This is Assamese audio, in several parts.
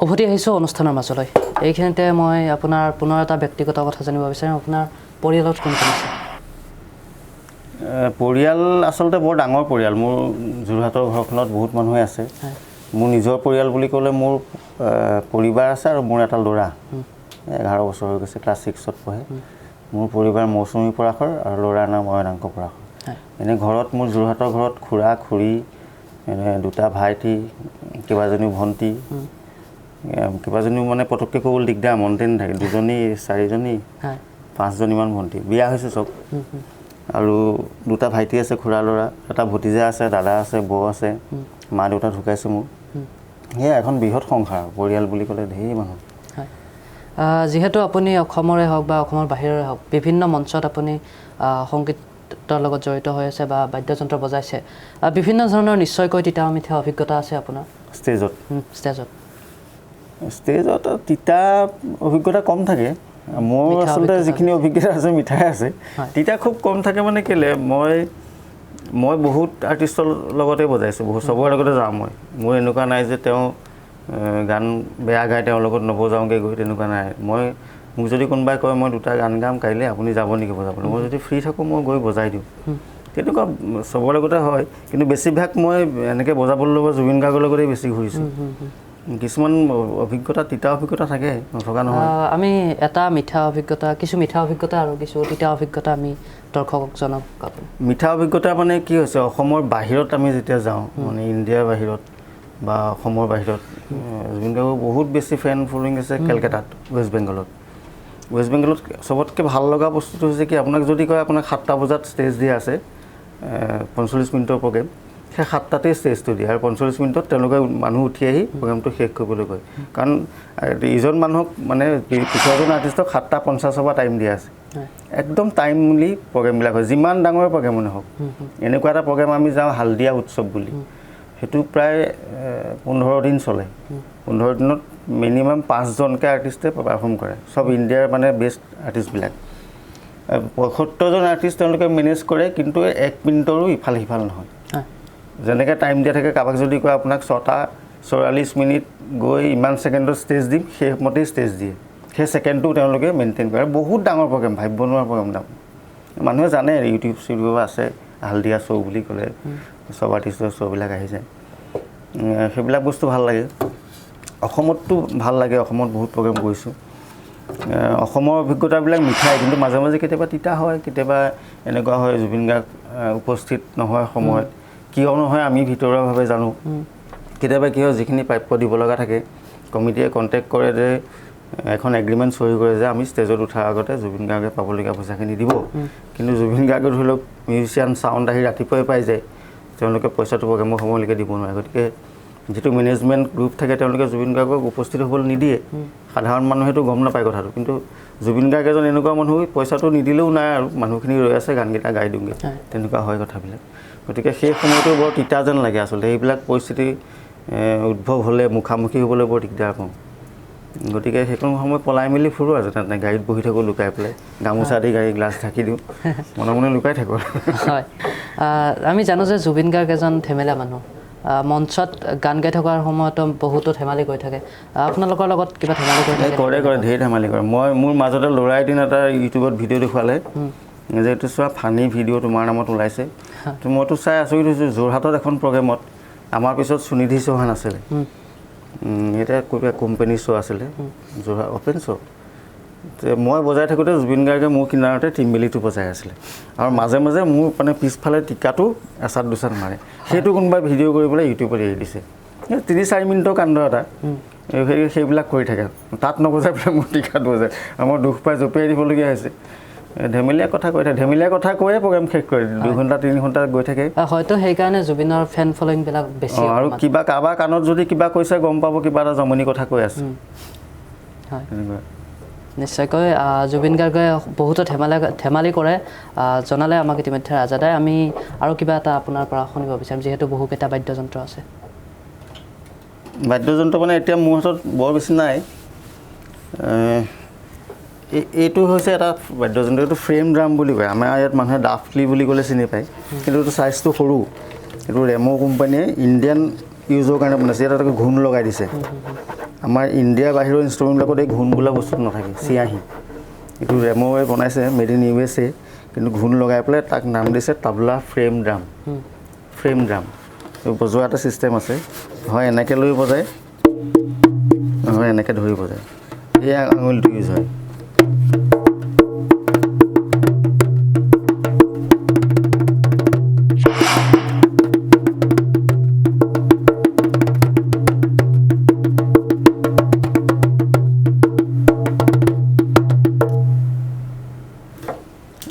উভতি আহিছোঁ অনুষ্ঠানৰ মাজলৈ এইখিনিতে মই আপোনাৰ পুনৰ এটা ব্যক্তিগত কথা জানিব বিচাৰিম আপোনাৰ পৰিয়ালত কোন কোন আছে পৰিয়াল আচলতে বৰ ডাঙৰ পৰিয়াল মোৰ যোৰহাটৰ ঘৰখনত বহুত মানুহে আছে মোৰ নিজৰ পৰিয়াল বুলি ক'লে মোৰ পৰিবাৰ আছে আৰু মোৰ এটা ল'ৰা 11 বছৰ হৈ গৈছে ক্লাছ 6ত পঢ়ে মোৰ পৰিবাৰ মৌচুমী পৰাশৰ আৰু ল'ৰাৰ নাম অয়নাংক পৰাশৰ এনে ঘৰত মোৰ যোৰহাটৰ ঘৰত খুৰা খুৰী দুটা ভাইটি কেইবাজনী ভণ্টি কেইবাজনী মানে পটককৈ ক'বলৈ দিগদাৰ মনতে নাথাকে দুজনী চাৰিজনী পাঁচজনীমান ভণ্টি বিয়া হৈছে চব আৰু দুটা ভাইটি আছে খুৰা ল'ৰা এটা ভতিজা আছে দাদা আছে বৌ আছে মা দেউতা ঢুকাইছে মোৰ সেয়া এখন বৃহৎ সংসাৰ পৰিয়াল বুলি ক'লে ঢেৰ মানুহ যিহেতু আপুনি অসমৰে হওক বা অসমৰ বাহিৰৰে হওক বিভিন্ন মঞ্চত আপুনি সংগীতৰ লগত জড়িত হৈ আছে বা বাদ্যযন্ত্ৰ বজাইছে বিভিন্ন ধৰণৰ নিশ্চয়কৈ তিতা মিঠা অভিজ্ঞতা আছে আপোনাৰ ষ্টেজত তিতা অভিজ্ঞতা কম থাকে মোৰ আচলতে যিখিনি অভিজ্ঞতা আছে মিঠাই আছে তিতা খুব কম থাকে মানে কেলে মই বহুত আৰ্টিষ্টৰ লগতে বজাইছোঁ বহুত চবৰে লগতে যাওঁ মোৰ এনেকুৱা নাই যে তেওঁ গান বেয়া গায় তেওঁৰ লগত নবজাওঁগৈ গৈ তেনেকুৱা নাই মোক যদি কোনোবাই কয় মই দুটা গান গাম কাইলৈ আপুনি যাব নেকি বজাবলৈ মই যদি ফ্ৰী থাকোঁ মই গৈ বজাই দিওঁ তেনেকুৱা চবৰে লগতে হয় কিন্তু বেছিভাগ মই এনেকৈ বজাবলৈ ল'ব জুবিন গাৰ্গৰ লগতেই বেছি ঘূৰিছোঁ কিছুমান অভিজ্ঞতা তিতা অভিজ্ঞতা থাকে নথকা নহয় আমি এটা কিছু মিঠা অভিজ্ঞতা আৰু কিছু তিতা অভিজ্ঞতা আমি দৰ্শকক জনাওক মিঠা অভিজ্ঞতা মানে কি হৈছে অসমৰ বাহিৰত আমি যেতিয়া যাওঁ মানে ইণ্ডিয়াৰ বাহিৰত বা অসমৰ বাহিৰত জুবিন গাৰ্গৰ বহুত বেছি ফেন ফলোয়িং আছে কেলকাতাত ৱেষ্ট বেংগলত চবতকৈ ভাল লগা বস্তুটো হৈছে কি আপোনাক যদি কয় আপোনাক 7টা বজাত ষ্টেজ দিয়া আছে 45 মিনিটৰ প্ৰগ্ৰেম সেই 7টাতেই ষ্টেজটো দিয়ে আৰু 45 মিনিটত তেওঁলোকে মানুহ উঠি আহি প্ৰগ্ৰেমটো শেষ কৰিবলৈ কয় কাৰণ ইজন মানুহক মানে পিছৰজন আৰ্টিষ্টক 7:50 পৰা টাইম দিয়া আছে একদম টাইমলি প্ৰগ্ৰেমবিলাক হয় যিমান ডাঙৰ প্ৰগ্ৰেম নহওক এনেকুৱা এটা প্ৰগ্ৰেম আমি যাওঁ হালদিয়া উৎসৱ বুলি সেইটো প্ৰায় 15 দিন চলে 15 দিনত মিনিমাম 5জনকৈ আৰ্টিষ্টে পাৰফৰ্ম কৰে চব ইণ্ডিয়াৰ মানে বেষ্ট আৰ্টিষ্টবিলাক 75জন আৰ্টিষ্ট তেওঁলোকে মেনেজ কৰে কিন্তু 1 মিনিটৰো ইফাল সিফাল নহয় যেনেকৈ টাইম দিয়া থাকে কাৰোবাক যদি কয় আপোনাক 6:44 মিনিট গৈ ইমান ছেকেণ্ডত ষ্টেজ দিম সেই মতেই ষ্টেজ দিয়ে সেই ছেকেণ্ডটো তেওঁলোকে মেইনটেইন কৰে বহুত ডাঙৰ প্ৰগ্ৰেম ভাবিব নোৱাৰা প্ৰগ্ৰেম মানুহে জানে ইউটিউব আছে হালদিয়া শ্ব' বুলি ক'লে চব আৰ্টিষ্টৰ শ্ব'বিলাক আহি যায় সেইবিলাক বস্তু ভাল লাগে অসমততো ভাল লাগে অসমত বহুত প্ৰগ্ৰেম কৰিছোঁ অসমৰ অভিজ্ঞতাবিলাক মিঠাই কিন্তু মাজে মাজে কেতিয়াবা তিতা হয় কেতিয়াবা এনেকুৱা হয় জুবিন গাৰ্গ উপস্থিত নহয় সময়ত কিয় নহয় আমি ভিতৰুৱাভাৱে জানো কেতিয়াবা কি হয় যিখিনি প্ৰাপ্য দিব লগা থাকে কমিটিয়ে কণ্টেক্ট কৰে যে এখন এগ্ৰিমেণ্ট চহী কৰে যে আমি ষ্টেজত উঠাৰ আগতে জুবিন গাৰ্গে পাবলগীয়া পইচাখিনি দিব কিন্তু জুবিন গাৰ্গে ধৰি লওক মিউজিচিয়ান চাউণ্ড আহি ৰাতিপুৱাই পাই যায় তেওঁলোকে পইচাটো প্ৰগ্ৰেমৰ সময়লৈকে দিব নোৱাৰে গতিকে যিটো মেনেজমেণ্ট গ্ৰুপ থাকে তেওঁলোকে জুবিন গাৰ্গক উপস্থিত হ'বলৈ নিদিয়ে সাধাৰণ মানুহেতো গম নাপায় কথাটো কিন্তু জুবিন গাৰ্গ এজন এনেকুৱা মানুহ পইচাটো নিদিলেও নাই আৰু মানুহখিনি ৰৈ আছে গানকেইটা গাই দিওঁগৈ তেনেকুৱা হয় কথাবিলাক গতিকে সেই সময়টো বৰ তিতা যেন লাগে আচলতে এইবিলাক পৰিস্থিতি উদ্ভৱ হ'লে মুখামুখি হ'বলৈ বৰ দিগদাৰ পাওঁ গতিকে সেইকণ সময় পলাই মেলি ফুৰোঁ আৰু তেনে গাড়ীত বহি থাকোঁ লুকাই পেলাই গামোচা দি গাড়ী গ্লাছ ঢাকি দিওঁ মনে মনে লুকাই থাকোঁ হয় আমি জানো যে জুবিন গাৰ্গ এজন ধেমেলীয়া মানুহ মঞ্চত গান গাই থকাৰ সময়তো বহুতো ধেমালি কৰি থাকে আপোনালোকৰ লগত কিবা ধেমালি কৰি থাকে কৰে ঢেৰ ধেমালি কৰে মোৰ মাজতে ল'ৰা এদিন এটা ইউটিউবত ভিডিঅ' দেখুৱালে যে এইটো চোৱা ফানি ভিডিঅ' তোমাৰ নামত ওলাইছে তো মইতো চাই আচৰিত হৈছোঁ যোৰহাটত এখন প্ৰগ্ৰেমত আমাৰ পিছত সুনিধি চৌহান আছিলে এটা কোম্পানীৰ শ্ব' আছিলে যোৰহাট অ'পেন শ্ব' মই বজাই থাকোঁতে জুবিন গাৰ্গে মোৰ কিনাৰতে টিমবেলিটো বজাই আছিলে আৰু মাজে মাজে মোৰ মানে পিছফালে টিকাটো এচাত দুচাত মাৰে সেইটো কোনোবাই ভিডিঅ' কৰি পেলাই ইউটিউবত এৰি দিছে 3-4 মিনিটৰ কাণ্ড এটা সেইবিলাক কৰি থাকে তাত নবজাই পেলাই মোৰ টিকাত বজায় আৰু মই দুখ পাই জঁপিয়াই দিবলগীয়া হৈছে ধেমেলীয়া কথা কৈ থাকে ধেমেলীয়া কথা কৈয়ে প্ৰগ্ৰেম শেষ কৰে 2 ঘণ্টা 3 ঘণ্টা গৈ থাকে হয়তো সেইকাৰণে জুবিনৰ ফেন ফলোয়িংবিলাক বেছি আৰু কিবা কাৰোবাৰ কাণত যদি কিবা কৈছে গম পাব কিবা এটা জমনি কথা কৈ আছে হয় নিশ্চয়কৈ জুবিন গাৰ্গে বহুতো ধেমালি কৰে জনালে আমাক ইতিমধ্যে ৰাজাদাই আমি আৰু কিবা এটা আপোনাৰ পৰা শুনিব বিচাৰিম যিহেতু বহুকেইটা বাদ্যযন্ত্ৰ আছে বাদ্যযন্ত্ৰ মানে এতিয়া মোৰ হাতত বৰ বেছি নাই এইটো হৈছে এটা বাদ্যযন্ত্ৰ এইটো ফ্ৰেম ড্ৰাম বুলি কয় আমাৰ ইয়াত মানুহে ডাফলি বুলি ক'লে চিনি পায় কিন্তু এইটো চাইজটো সৰু এইটো ৰেমো কোম্পানীয়ে ইণ্ডিয়ান ইউজৰ কাৰণে বনাইছে ইয়াত এটা ঘূণ লগাই দিছে আমাৰ ইণ্ডিয়া বাহিৰৰ ইনষ্ট্ৰুমেণ্টবিলাকত এই ঘূণ বোলা বস্তুটো নাথাকে চিয়াঁহী এইটো ৰেম'ৱে বনাইছে মেড ইন USA কিন্তু ঘূণ লগাই পেলাই তাক নাম দিছে তাবলা ফ্ৰেম ড্ৰাম বজোৱা এটা ছিষ্টেম আছে হয় এনেকৈ লৈ বজায় নহয় এনেকৈ ধৰি বজায় এই আঙুলিটো ইউজ হয়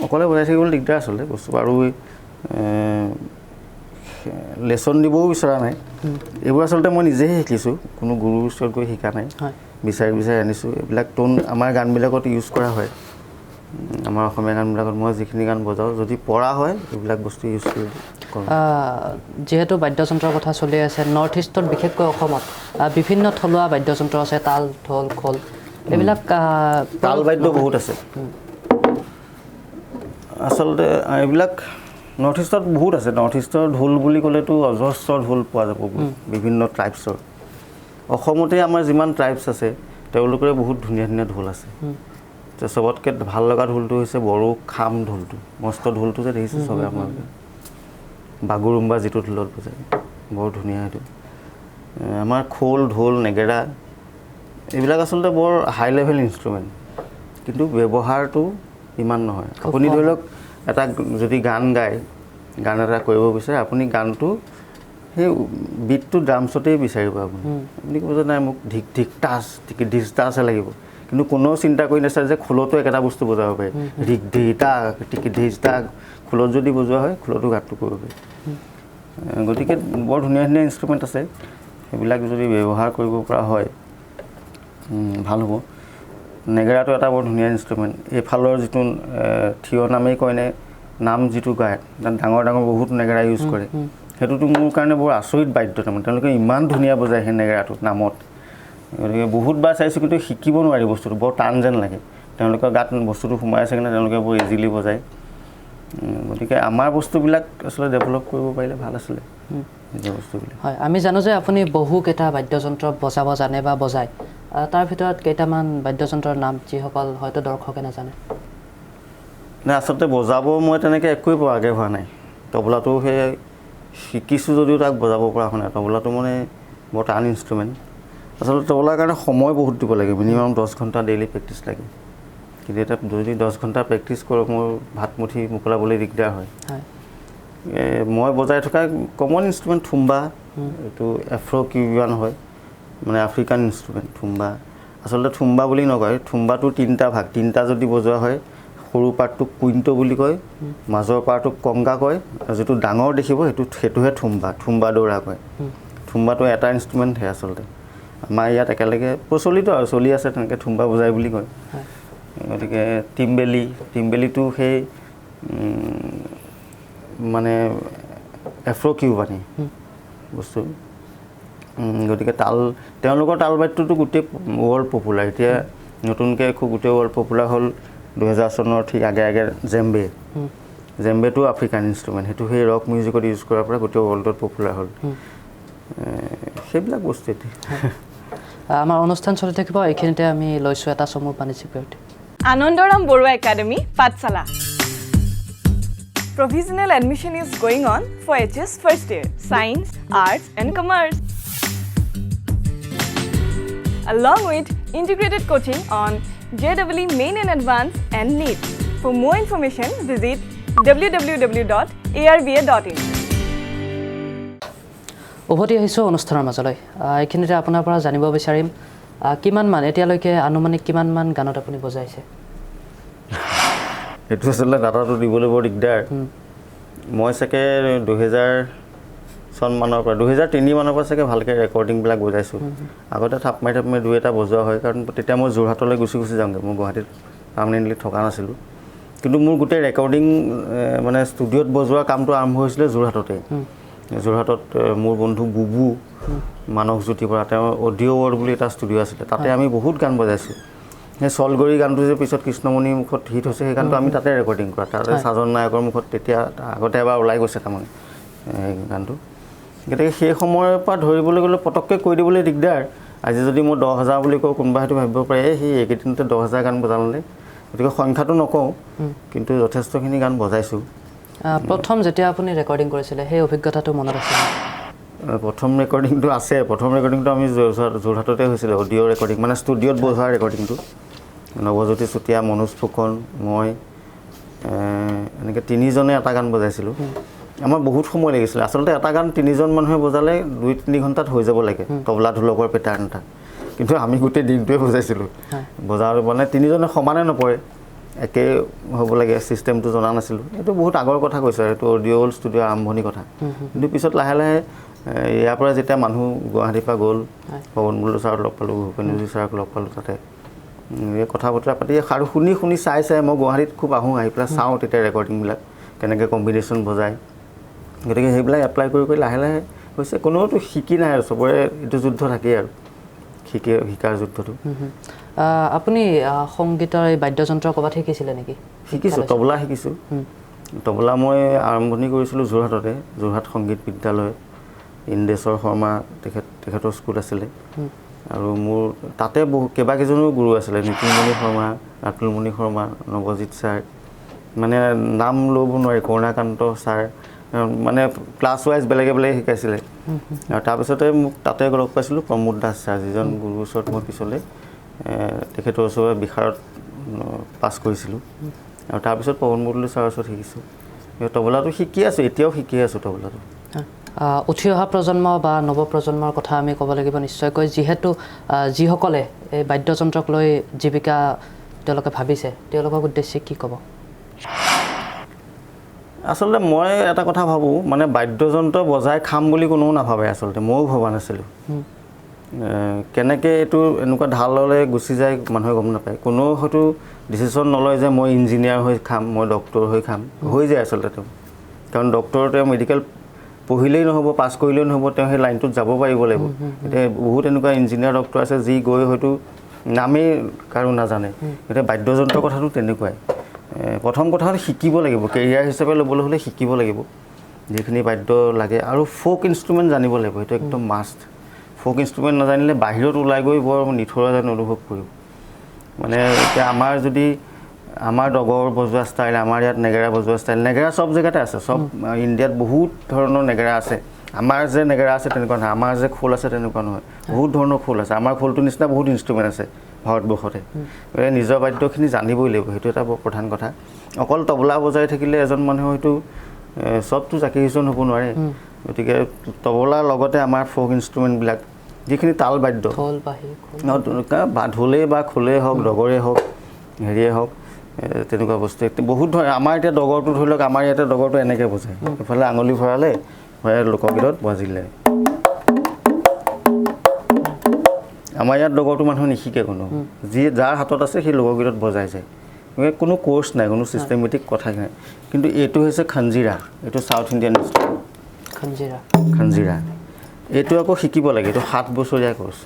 অকলে বজাই থাকিবলৈ দিগদাৰ আচলতে বস্তু আৰু লেচন দিবও বিচৰা নাই এইবোৰ আচলতে মই নিজেহে শিকিছোঁ কোনো গুৰুৰ ওচৰত গৈ শিকা নাই বিচাৰি আনিছোঁ এইবিলাক টোন আমাৰ গানবিলাকত ইউজ কৰা হয় আমাৰ অসমীয়া গানবিলাকত মই যিখিনি গান বজাওঁ যদি পৰা হয় এইবিলাক বস্তু ইউজ কৰি কৰোঁ যিহেতু বাদ্যযন্ত্ৰৰ কথা চলি আছে নৰ্থ ইষ্টত বিশেষকৈ অসমত বিভিন্ন থলুৱা বাদ্যযন্ত্ৰ আছে তাল ঢোল খোল এইবিলাক তাল বাদ্য বহুত আছে আচলতে এইবিলাক নৰ্থ ইষ্টত বহুত আছে নৰ্থ ইষ্টৰ ঢোল বুলি ক'লেতো অজস্ৰ ঢোল পোৱা যাব বিভিন্ন ট্ৰাইবছৰ অসমতে আমাৰ যিমান ট্ৰাইবছ আছে তেওঁলোকৰে বহুত ধুনীয়া ঢোল আছে চবতকৈ ভাল লগা ঢোলটো হৈছে বড়ো খাম ঢোলটো মস্ত ঢোলটো যে দেখিছে চবে আপোনালোকে বাগুৰুম্বা যিটো ঢোলত বজায় বৰ ধুনীয়া সেইটো আমাৰ খোল ঢোল নেগেৰা এইবিলাক আচলতে বৰ হাই লেভেল ইনষ্ট্ৰুমেণ্ট কিন্তু ব্যৱহাৰটো ইমান নহয় আপুনি ধৰি লওক এটা যদি গান এটা কৰিব বিচাৰে আপুনি গানটো সেই বিটটো ড্ৰামছতেই বিচাৰিব আপুনি ক'ব যে নাই মোক ধিক ধিক টাচ ধিক টাচহে লাগিব কিন্তু কোনেও চিন্তা কৰি নাচায় যে খোলতো একেটা বস্তু বজাব পাৰে ধিক ধি টাক টিকি ধিক টাক খোলত যদি বজোৱা হয় খোলতো গানটো কৰিব পাৰি গতিকে বৰ ধুনীয়া ইনষ্ট্ৰুমেণ্ট আছে সেইবিলাক যদি ব্যৱহাৰ কৰিব পৰা হয় ভাল হ'ব নেগেৰাটো এটা বৰ ধুনীয়া ইনষ্ট্ৰুমেণ্ট এইফালৰ যিটো থিয় নামেই কয়নে নাম যিটো গায় তাত ডাঙৰ বহুত নেগেৰা ইউজ কৰে সেইটোতো মোৰ কাৰণে বৰ আচৰিত বাদ্য তাৰমানে তেওঁলোকে ইমান ধুনীয়া বজায় সেই নেগেৰাটোত নামত গতিকে বহুতবাৰ চাইছোঁ কিন্তু শিকিব নোৱাৰি বস্তুটো বৰ টান যেন লাগে তেওঁলোকৰ গাত বস্তুটো সোমাই আছে কাৰণে তেওঁলোকে বৰ ইজিলি বজায় গতিকে আমাৰ বস্তুবিলাক আচলতে ডেভেলপ কৰিব পাৰিলে ভাল আছিলে নিজৰ বস্তুবিলাক হয় আমি জানো যে আপুনি বহুকেইটা বাদ্যযন্ত্ৰ বজাব জানে বা বজায় তাৰ ভিতৰত কেইটামান বাদ্যযন্ত্ৰৰ নাম যিসকল হয়তো দৰ্শকে নাজানে নাই আচলতে বজাব মই তেনেকৈ একোৱেই পৰাকৈ হোৱা নাই তবলাটো সেই শিকিছোঁ যদিও তাক বজাব পৰা হোৱা নাই তবলাটো মানে বৰ টান ইনষ্ট্ৰুমেণ্ট আচলতে তবলাৰ কাৰণে সময় বহুত দিব লাগে মিনিমাম 10 ঘণ্টা ডেইলি প্ৰেক্টিছ লাগে কিন্তু এটা যদি 10 ঘণ্টা প্ৰেক্টিছ কৰোঁ মোৰ ভাতমুঠি মোকলাবলৈ দিগদাৰ হয় মই বজাই থকা কমন ইনষ্ট্ৰুমেণ্ট থুম্বা এইটো এফ্ৰ' কিউবিয়ান হয় মানে আফ্ৰিকান ইনষ্ট্ৰুমেণ্ট থুম্বা আচলতে থুম্বা বুলি নকয় থুম্বাটো তিনিটা যদি বজোৱা হয় সৰু পাৰ্টটোক কুইণ্টো বুলি কয় মাজৰ পাৰ্টটোক কংগা কয় আৰু যিটো ডাঙৰ দেখিব সেইটোহে থুম্বা দৌৰা কয় থুম্বাটো এটা ইনষ্ট্ৰুমেণ্টহে আচলতে আমাৰ ইয়াত একেলগে প্ৰচলিত আৰু চলি আছে তেনেকৈ থুম্বা বজায় বুলি কয় গতিকে টিম্বেলিটো সেই মানে এফ্ৰ' কিউবানি বস্তু গতিকে তেওঁলোকৰ তাল বাদ্যটো গোটেই ৱৰ্ল্ড পপুলাৰ এতিয়া নতুনকৈ গোটেই ৱৰ্ল্ড পপুলাৰ হ'ল 2000 চনৰ ঠিক আগে জেম্বেটো আফ্ৰিকান ইনষ্ট্ৰুমেণ্ট সেইটো সেই ৰক মিউজিকত ইউজ কৰাৰ পৰা গোটেই ৱৰ্ল্ডত পপুলাৰ হ'ল সেইবিলাক বস্তু এতিয়া আমাৰ অনুষ্ঠান চলি থাকিব এইখিনিতে আমি লৈছোঁ এটা চমু বাণিজ্যিক বিৰতি Anandaram Borua Academy, Pathsala. Provisional admission is going on for HS first year, Science, Arts and Commerce. Along with integrated coaching on JEE Main and Advanced and NEET. For more information, visit www.arba.in. উভতি আহিছোঁ অনুষ্ঠানৰ মাজলৈ এইখিনিতে আপোনাৰ পৰা জানিব বিচাৰিম কিমানমান এতিয়ালৈকে আনুমানিক কিমানমান গানত আপুনি বজাইছে সেইটো আচলতে ডাটাটো দিবলৈ বৰ দিগদাৰ মই চাগে 2000 চনমানৰ পৰা 2003 মানৰ পৰা চাগে ভালকৈ ৰেকৰ্ডিংবিলাক বজাইছোঁ আগতে থাপ মাৰি দুই এটা বজোৱা হয় কাৰণ তেতিয়া মই যোৰহাটলৈ গুচি যাওঁগৈ মই গুৱাহাটীত পাৰ্মানেণ্টলি থকা নাছিলোঁ কিন্তু মোৰ গোটেই ৰেকৰ্ডিং মানে ষ্টুডিঅ'ত বজোৱা কামটো আৰম্ভ হৈছিলে যোৰহাটত মোৰ বন্ধু বুবু মানসজ্যোতিৰ পৰা তেওঁৰ অডিঅ' ৱৰ্ল্ড বুলি এটা ষ্টুডিঅ' আছিলে তাতে আমি বহুত গান বজাইছোঁ সেই চলগৰি গানটো যে পিছত কৃষ্ণমণিৰ মুখত হিট হৈছে সেই গানটো আমি তাতে ৰেকৰ্ডিং কৰা তাতে সাজন নায়কৰ মুখত তেতিয়া আগতে এবাৰ ওলাই গৈছে তাৰমানে গানটো গতিকে সেই সময়ৰ পৰা ধৰিবলৈ গ'লে পটককৈ কৈ দিবলৈ দিগদাৰ আজি যদি মই 10,000 বুলি কওঁ কোনোবা হয়তো ভাবিব পাৰে সি এইকেইদিনতে 10,000 গান বজালে গতিকে সংখ্যাটো নকওঁ কিন্তু যথেষ্টখিনি গান বজাইছোঁ প্ৰথম যেতিয়া আপুনি ৰেকৰ্ডিং কৰিছিলে সেই অভিজ্ঞতাটো মনত আছে প্ৰথম ৰেকৰ্ডিংটো আছে প্ৰথম ৰেকৰ্ডিংটো আমি যোৰহাটতে হৈছিলে অডিঅ' ৰেকৰ্ডিং মানে ষ্টুডিঅ'ত বজোৱা ৰেকৰ্ডিংটো নৱজ্যোতি চুতীয়া মনোজ ফুকন মই এনেকৈ 3জনে এটা গান বজাইছিলোঁ আমাৰ বহুত সময় লাগিছিলে আচলতে এটা গান 3জন মানুহে বজালে 2-3 ঘণ্টাত হৈ যাব লাগে তবলা ঢোলকৰ পেটাৰ্ণ এটা কিন্তু আমি গোটেই দিনটোৱে বজাইছিলোঁ বজাৰ মানে 3জনে সমানে নপৰে একে হ'ব লাগে চিষ্টেমটো জনা নাছিলোঁ এইটো বহুত আগৰ কথা কৈছোঁ এইটো অডিঅ'ল ষ্টুডিঅ' আৰম্ভণিৰ কথা কিন্তু পিছত লাহে লাহে ইয়াৰ পৰা যেতিয়া মানুহ গুৱাহাটীৰ পৰা গ'ল পৱন বুল্লু ছাৰক লগ পালোঁ ভূপেন্দ্ৰজী ছাৰক লগ পালোঁ তাতে কথা বতৰা পাতি আৰু শুনি চাই মই গুৱাহাটীত খুব আহোঁ আহি পেলাই চাওঁ তেতিয়া ৰেকৰ্ডিংবিলাক কেনেকৈ কম্বিনেশ্যন বজায় গতিকে সেইবিলাক এপ্লাই কৰি লাহে লাহে হৈছে কোনোতো শিকি নাই আৰু চবৰে এইটো যুদ্ধ থাকেই আৰু শিকাৰ যুদ্ধটো আপুনি সংগীতৰ এই বাদ্যযন্ত্ৰ ক'ৰবাত শিকিছিলে নেকি শিকিছোঁ তবলা শিকিছোঁ তবলা মই আৰম্ভণি কৰিছিলোঁ যোৰহাটতে যোৰহাট সংগীত বিদ্যালয় ইন্দেশ্বৰ শৰ্মা তেখেতৰ স্কুল আছিলে আৰু মোৰ তাতে কেইবাকেইজনো গুৰু আছিলে নিতিনমণি শৰ্মা ৰাতুলমণি শৰ্মা নৱজিৎ ছাৰ মানে নাম ল'ব নোৱাৰি কৰুণাকান্ত ছাৰ মানে ক্লাছ ৱাইজ বেলেগে বেলেগে শিকাইছিলে আৰু তাৰপিছতে মোক তাতে লগ পাইছিলোঁ প্ৰমোদ দাস ছাৰ যিজন গুৰুৰ ওচৰত মই পিছলৈ তেখেতৰ ওচৰত বিশাৰত পাছ কৰিছিলোঁ আৰু তাৰপিছত পৱন বুল্লু ছাৰৰ ওচৰত শিকিছোঁ তবলাটো শিকি আছোঁ এতিয়াও শিকি আছোঁ তবলাটো উঠি অহা প্ৰজন্ম বা নৱপ্ৰজন্মৰ কথা আমি ক'ব লাগিব নিশ্চয়কৈ যিহেতু যিসকলে এই বাদ্যযন্ত্ৰক লৈ জীৱিকা তেওঁলোকে ভাবিছে তেওঁলোকক উদ্দেশ্যে কি ক'ব আচলতে মই এটা কথা ভাবোঁ মানে বাদ্যযন্ত্ৰ বজাই খাম বুলি কোনেও নাভাবে আচলতে ময়ো ভবা নাছিলোঁ কেনেকৈ এইটো এনেকুৱা ঢাললৈ গুচি যায় মানুহে গম নাপায় কোনেও হয়তো ডিচিশ্যন নলয় যে মই ইঞ্জিনিয়াৰ হৈ খাম মই ডক্টৰ হৈ খাম হৈ যায় আচলতে তেওঁ কাৰণ ডক্টৰ তেওঁ মেডিকেল পঢ়িলেই নহ'ব পাছ কৰিলেই নহ'ব তেওঁ সেই লাইনটোত যাব পাৰিব লাগিব এতিয়া বহুত এনেকুৱা ইঞ্জিনিয়াৰ ডক্টৰ আছে যি গৈ হয়তো নামেই কাৰো নাজানে এতিয়া বাদ্যযন্ত্ৰৰ কথাটো তেনেকুৱাই প্ৰথম কথা হ'ল শিকিব লাগিব কেৰিয়াৰ হিচাপে ল'বলৈ হ'লে শিকিব লাগিব যিখিনি বাদ্য লাগে আৰু ফ'ক ইনষ্ট্ৰুমেণ্ট জানিব লাগিব সেইটো একদম মাষ্ট ফ'ক ইনষ্ট্ৰুমেণ্ট নাজানিলে বাহিৰত ওলাই গৈ বৰ নিথৰুৱা যেন অনুভৱ কৰিব মানে এতিয়া আমাৰ যদি আমাৰ ডগৰ বজোৱা ষ্টাইল আমাৰ ইয়াত নেগেৰা বজোৱা ষ্টাইল নেগেৰা চব জেগাতে আছে চব ইণ্ডিয়াত বহুত ধৰণৰ নেগেৰা আছে আমাৰ যে নেগেৰা আছে তেনেকুৱা নহয় আমাৰ যে খোল আছে তেনেকুৱা নহয় বহুত ধৰণৰ খোল আছে আমাৰ খোলটোৰ নিচিনা বহুত ইনষ্ট্ৰুমেণ্ট আছে ভাৰতবৰ্ষতে নিজৰ বাদ্যখিনি জানিবই লাগিব সেইটো এটা বৰ প্ৰধান কথা অকল তবলা বজাই থাকিলে এজন মানুহে হয়তো চবটো জাকিৰিজন হ'ব নোৱাৰে গতিকে তবলাৰ লগতে আমাৰ ফ'ক ইনষ্ট্ৰুমেণ্টবিলাক যিখিনি তাল বাদ্য ঢোলেই বা খোলেই হওক ডগৰেই হওক হেৰিয়ে হওক তেনেকুৱা বস্তু বহুত আমাৰ এতিয়া ডগৰটো ধৰি লওক আমাৰ ইয়াতে ডগৰটো এনেকৈ বজায় এইফালে আঙুলি ভৰালে ভৰাই লোকগীতত বাজিলে আমাৰ ইয়াত ডগৰটো মানুহে নিশিকে কোনো যাৰ হাতত আছে সেই লোকগীতত বজাই যায় কোনো কোৰ্চ নাই কোনো চিষ্টেমেটিক কথা নাই কিন্তু এইটো হৈছে খঞ্জিৰা এইটো চাউথ ইণ্ডিয়ান খঞ্জিৰা এইটো আকৌ শিকিব লাগে এইটো 7 বছৰীয়া কোৰ্চ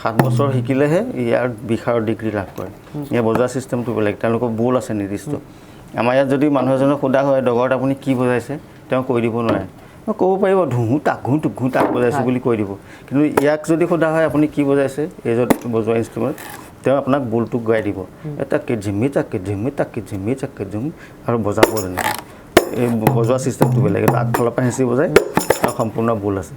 7 বছৰ শিকিলেহে ইয়াৰ বিশাৰৰ ডিগ্ৰী লাভ কৰে ইয়াৰ বজোৱা চিষ্টেমটো বেলেগ তেওঁলোকৰ বোল আছে নিৰ্দিষ্ট আমাৰ ইয়াত যদি মানুহ এজনক সোধা হয় ডগৰত আপুনি কি বজাইছে তেওঁ কৈ দিব নোৱাৰে ক'ব পাৰিব ধুহু তাক বজাইছোঁ বুলি কৈ দিব কিন্তু ইয়াক যদি সোধা হয় আপুনি কি বজাইছে এই যদি বজোৱা ইনষ্ট্ৰুমেণ্ট তেওঁ আপোনাক বোলটোক গাই দিব তাকে ঝিমি তাকে ঝুমি আৰু বজাব তেনেকৈ এই বজোৱা চিষ্টেমটো বেলেগ এইটো আগফালৰ পৰা হেঁচি বজায় আৰু সম্পূৰ্ণ বোল আছে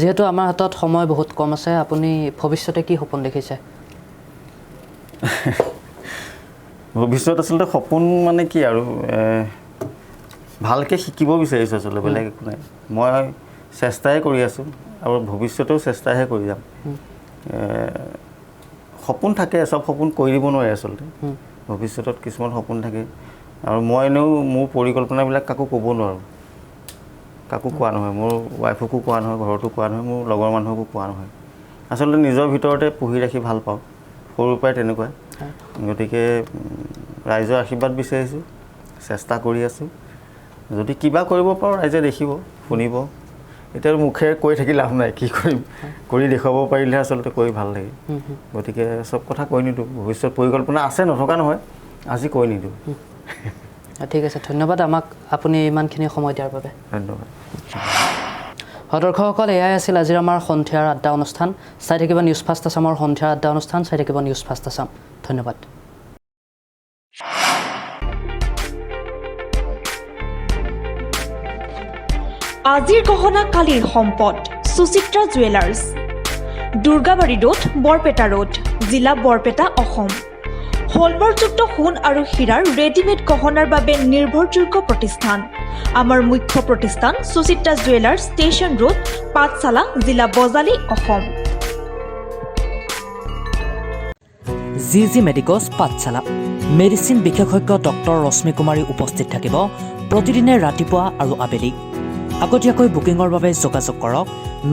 যিহেতু আমাৰ হাতত সময় বহুত কম আছে আপুনি ভৱিষ্যতে কি সপোন দেখিছে ভৱিষ্যত আচলতে সপোন মানে কি আৰু ভালকৈ শিকিব বিচাৰিছোঁ আচলতে বেলেগ একো নাই মই চেষ্টাই কৰি আছোঁ আৰু ভৱিষ্যতেও চেষ্টাহে কৰি যাম সপোন থাকে চব সপোন কৰি দিব নোৱাৰে আচলতে ভৱিষ্যতত কিছুমান সপোন থাকে আৰু মই এনেও মোৰ পৰিকল্পনাবিলাক কাকো ক'ব নোৱাৰোঁ কাকো কোৱা নহয় মোৰ ৱাইফকো কোৱা নহয় ঘৰতো কোৱা নহয় মোৰ লগৰ মানুহকো কোৱা নহয় আচলতে নিজৰ ভিতৰতে পুহি ৰাখি ভাল পাওঁ সৰুৰ পৰাই তেনেকুৱাই গতিকে ৰাইজৰ আশীৰ্বাদ বিচাৰিছোঁ চেষ্টা কৰি আছোঁ যদি কিবা কৰিব পাৰোঁ ৰাইজে দেখিব শুনিব এতিয়া মুখেৰে কৈ থাকি লাভ নাই কি কৰিম কৰি দেখুৱাব পাৰিলে আচলতে কৈ ভাল লাগে গতিকে চব কথা কৈ নিদিওঁ ভৱিষ্যত পৰিকল্পনা আছে নথকা নহয় আজি কৈ নিদিওঁ ঠিক আছে ধন্যবাদ আমাক আপুনি ইমানখিনি সময় দিয়াৰ বাবে ধন্যবাদ দৰ্শকসকল এয়াই আছিল আজিৰ আমাৰ সন্ধিয়াৰ আড্ডা অনুষ্ঠান চাই থাকিব নিউজ ফাৰ্ষ্ট আছামৰ সন্ধিয়াৰ আড্ডা অনুষ্ঠান চাই থাকিব নিউজ ফাৰ্ষ্ট আছাম ধন্যবাদ আজিৰ গহনা কালিৰ সম্পদ Suchitra jewellers Durgabari road Barpeta road জিলা বৰপেটা অসম হলমাৰ্কযুক্ত সোণ আৰু হীৰাৰ ৰেডিমেড গহনাৰ বাবে নিৰ্ভৰযোগ্য প্ৰতিষ্ঠান আমাৰ মুখ্য প্ৰতিষ্ঠান সুচিত্ৰা জুৱেলাৰ্ছ ষ্টেচন ৰোড পাঠশালা জিলা বজালী অসম জি মেডিকছ পাঠশালা মেডিচিন বিশেষজ্ঞ ডক্টৰ ৰশ্মি কুমাৰী উপস্থিত থাকিব প্ৰতিদিনে ৰাতিপুৱা আৰু আবেলি আগতীয়াকৈ বুকিঙৰ বাবে যোগাযোগ কৰক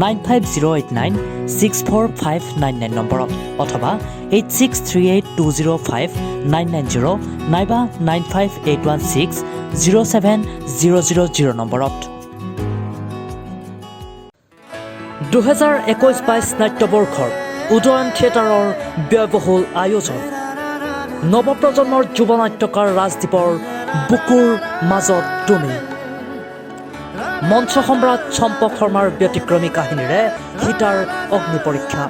9508964599 নম্বৰত অথবা 8638205990 নাইবা 9581607000 নম্বৰত 2021-22 নাট্যবৰ্ষৰ উদয়ন থিয়েটাৰৰ ব্যয়বহুল আয়োজন নৱপ্ৰজন্মৰ যুৱ নাট্যকাৰ ৰাজদীপৰ বুকুৰ মাজত তুমি মঞ্চ সম্ৰাট চম্পক শৰ্মাৰ ব্যতিক্ৰমী কাহিনীৰে সীতাৰ অগ্নি পৰীক্ষা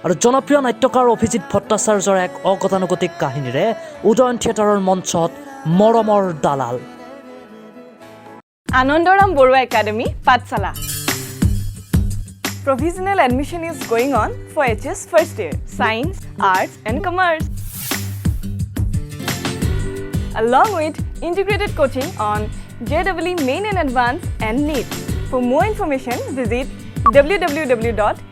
আৰু জনপ্ৰিয় নাট্যকাৰ অভিজিৎ ভট্টাচাৰ্যৰ এক অগতানুগতিক কাহিনীৰে উদয়ন থিয়েটাৰৰ মঞ্চত মৰমৰ দালাল Anandaram Borua Academy, Pathshala. Provisional admission is going on for HS first year, Science, Arts and Commerce. Along with integrated coaching on JEE Main and Advanced and NEET. For more information, visit www.arba.in.